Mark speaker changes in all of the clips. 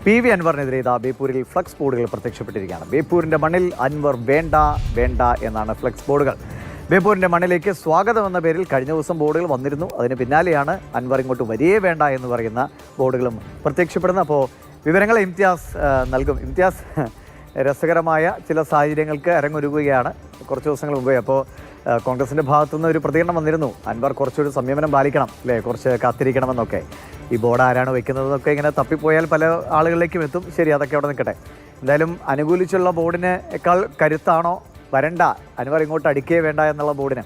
Speaker 1: PV അൻവറിനെതിരെ ഇതാ ബേപ്പൂരിൽ flux ബോർഡുകൾ പ്രത്യക്ഷപ്പെട്ടിരിക്കുകയാണ്. ബേപ്പൂരിൻ്റെ മണ്ണിൽ അൻവർ വേണ്ട വേണ്ട എന്നാണ് ഫ്ലക്സ് ബോർഡുകൾ. ബേപ്പൂരിൻ്റെ മണ്ണിലേക്ക് സ്വാഗതം എന്ന പേരിൽ കഴിഞ്ഞ ദിവസം ബോർഡുകൾ വന്നിരുന്നു. അതിന് പിന്നാലെയാണ് അൻവർ ഇങ്ങോട്ട് വരികയേ വേണ്ട എന്ന് പറയുന്ന ബോർഡുകളും പ്രത്യക്ഷപ്പെടുന്നത്. അപ്പോൾ വിവരങ്ങൾ ഇംതിയാസ് നൽകും. ഇംതിയാസ്, രസകരമായ ചില സാഹചര്യങ്ങൾക്ക് അരങ്ങൊരുങ്ങുകയാണ് കുറച്ച് ദിവസങ്ങൾ മുമ്പേ. അപ്പോൾ കോൺഗ്രസിൻ്റെ ഭാഗത്തുനിന്ന് ഒരു പ്രതികരണം വന്നിരുന്നു, അൻവർ കുറച്ചൊരു സംയമനം പാലിക്കണം അല്ലേ, കുറച്ച് കാത്തിരിക്കണമെന്നൊക്കെ. ഈ ബോർഡ് ആരാണ് വെക്കുന്നതെന്നൊക്കെ ഇങ്ങനെ തപ്പിപ്പോയാൽ പല ആളുകളിലേക്കും എത്തും. ശരി, അതൊക്കെ അവിടെ നിൽക്കട്ടെ. എന്തായാലും അനുകൂലിച്ചുള്ള ബോർഡിനേക്കാൾ കരുത്താണോ വരണ്ട, അൻവർ ഇങ്ങോട്ട് അടിക്കേ വേണ്ട എന്നുള്ള ബോർഡിന്?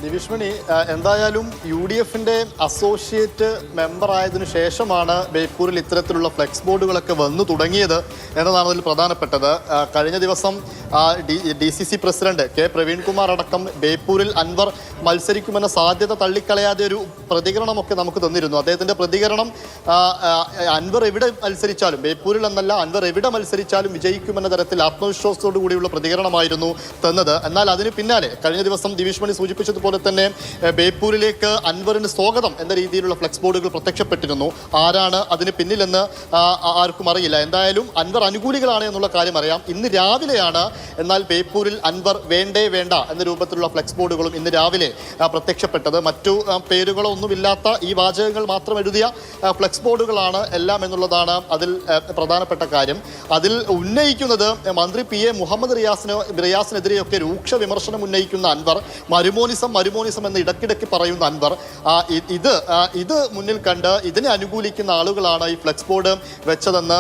Speaker 2: ദിവിഷ്മണി, എന്തായാലും UDFന്റെ അസോസിയേറ്റ് മെമ്പർ ആയതിനു ശേഷമാണ് ബേപ്പൂരിൽ ഇത്തരത്തിലുള്ള ഫ്ലെക്സ് ബോർഡുകളൊക്കെ വന്നു തുടങ്ങിയത് എന്നതാണ് അതിൽ പ്രധാനപ്പെട്ടത്. കഴിഞ്ഞ ദിവസം DCC പ്രസിഡന്റ് K പ്രവീൺകുമാർ അടക്കം ബേപ്പൂരിൽ അൻവർ മത്സരിക്കുമെന്ന സാധ്യത തള്ളിക്കളയാതെ ഒരു പ്രതികരണമൊക്കെ നമുക്ക് തന്നിരുന്നു. അദ്ദേഹത്തിന്റെ പ്രതികരണം അൻവർ എവിടെ മത്സരിച്ചാലും, ബേപ്പൂരിൽ എന്നല്ല, അൻവർ എവിടെ മത്സരിച്ചാലും വിജയിക്കുമെന്ന തരത്തിൽ ആത്മവിശ്വാസത്തോടു കൂടിയുള്ള പ്രതികരണമായിരുന്നു തന്നത്. എന്നാൽ അതിന് പിന്നാലെ കഴിഞ്ഞ ദിവസം ദിവിഷ്മണി സൂചിപ്പിച്ചതുപോലെ തന്നെ ബേപ്പൂരിലേക്ക് അൻവറിന് സ്വാഗതം എന്ന രീതിയിലുള്ള ഫ്ലെക്സ് ബോർഡുകൾ പ്രത്യക്ഷപ്പെട്ടിരുന്നു. ആരാണ് അതിന് പിന്നിലെന്ന് ആർക്കും അറിയില്ല. എന്തായാലും അൻവർ അനുകൂലികളാണ് എന്നുള്ള കാര്യം അറിയാം. ഇന്ന് രാവിലെയാണ് എന്നാൽ ബേപ്പൂരിൽ അൻവർ വേണ്ടേ വേണ്ട എന്ന രൂപത്തിലുള്ള ഫ്ലെക്സ് ബോർഡുകളും ഇന്ന് രാവിലെ പ്രത്യക്ഷപ്പെട്ടത്. മറ്റു പേരുകളോ ഒന്നുമില്ലാത്ത ഈ വാചകങ്ങൾ മാത്രം എഴുതിയ ഫ്ലെക്സ് ബോർഡുകളാണ് എല്ലാം എന്നുള്ളതാണ് അതിൽ പ്രധാനപ്പെട്ട കാര്യം. അതിൽ ഉന്നയിക്കുന്നത് മന്ത്രി PA മുഹമ്മദ് റിയാസിനെതിരെയൊക്കെ രൂക്ഷ വിമർശനം ഉന്നയിക്കുന്ന അൻവർ, മരുമോനിസം എന്ന് ഇടയ്ക്കിടയ്ക്ക് പറയുന്ന അൻവർ, ഇത് മുന്നിൽ കണ്ട് ഇതിനെ അനുകൂലിക്കുന്ന ആളുകളാണ് ഈ ഫ്ലെക്സ് ബോർഡ് വെച്ചതെന്ന്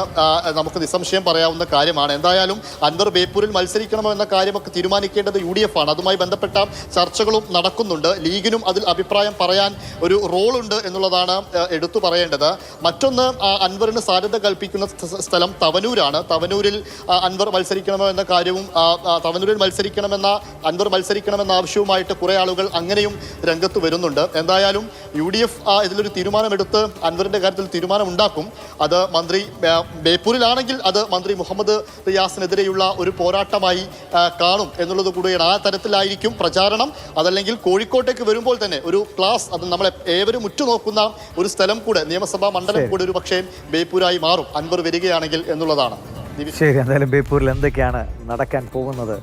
Speaker 2: നമുക്ക് നിസ്സംശയം പറയാവുന്ന കാര്യമാണ്. എന്തായാലും അൻവർ ബേപ്പൂരിൽ മത്സരിക്കണമോ എന്ന കാര്യമൊക്കെ തീരുമാനിക്കേണ്ടത് UDF ആണ്. അതുമായി ബന്ധപ്പെട്ട ചർച്ചകളും നടക്കുന്നുണ്ട്. ലീഗിനും അതിൽ അഭിപ്രായം പറയാൻ ഒരു റോളുണ്ട് എന്നുള്ളതാണ് എടുത്തു പറയേണ്ടത്. മറ്റൊന്ന്, അൻവറിന് സാധ്യത കൽപ്പിക്കുന്ന സ്ഥലം തവനൂരാണ്. തവനൂരിൽ അൻവർ മത്സരിക്കണമോ എന്ന കാര്യവും, തവനൂരിൽ അൻവർ മത്സരിക്കണമെന്ന ആവശ്യവുമായിട്ട് കുറേ ആളുകൾ അങ്ങനെയും രംഗത്ത് വരുന്നുണ്ട്. എന്തായാലും UDF ഇതിലൊരു തീരുമാനമെടുത്ത് അൻവറിന്റെ കാര്യത്തിൽ തീരുമാനമുണ്ടാക്കും. അത് ബേപ്പൂരിലാണെങ്കിൽ അത് മന്ത്രി മുഹമ്മദ് റിയാസിനെതിരെയുള്ള ഒരു പോരാട്ടമായി കാണും എന്നുള്ളത് കൂടിയാണ്. ആ തരത്തിലായിരിക്കും പ്രചാരണം. അതല്ലെങ്കിൽ കോഴിക്കോട്ടേക്ക് വരുമ്പോൾ തന്നെ ഒരു ക്ലാസ്, അത് നമ്മളെ ഏവരും ഉറ്റുനോക്കുന്ന ഒരു സ്ഥലം കൂടെ, നിയമസഭാ മണ്ഡലം കൂടെ ഒരു പക്ഷേ ബേപ്പൂരായി മാറും അൻവർ വരികയാണെങ്കിൽ എന്നുള്ളതാണ്.
Speaker 1: ശരി, എന്തായാലും ബേപ്പൂരിൽ എന്തൊക്കെയാണ് നടക്കാൻ പോകുന്നത്?